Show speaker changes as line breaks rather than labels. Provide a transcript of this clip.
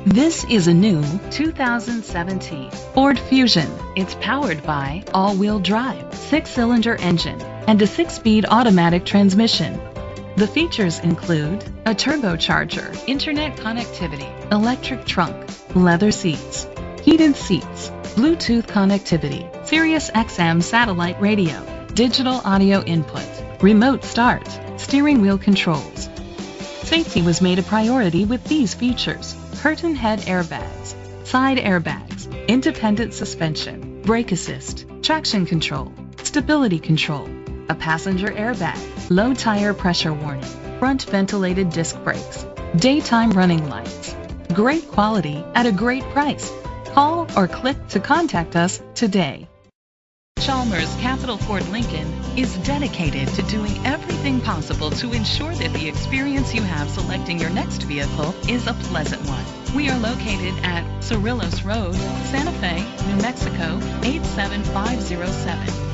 This is a new 2017 Ford Fusion. It's powered by all-wheel drive, 6-cylinder engine, and a 6-speed automatic transmission. The features include a turbocharger, internet connectivity, electric trunk, leather seats, heated seats, Bluetooth connectivity, Sirius XM satellite radio, digital audio input, remote start, steering wheel controls. Safety was made a priority with these features: curtain head airbags, side airbags, independent suspension, brake assist, traction control, stability control, a passenger airbag, low tire pressure warning, front ventilated disc brakes, daytime running lights. Great quality at a great price. Call or click to contact us today. Chalmers Capital Ford Lincoln is dedicated to doing everything possible to ensure that the experience you have selecting your next vehicle is a pleasant one. We are located at Cerrillos Road, Santa Fe, New Mexico 87507.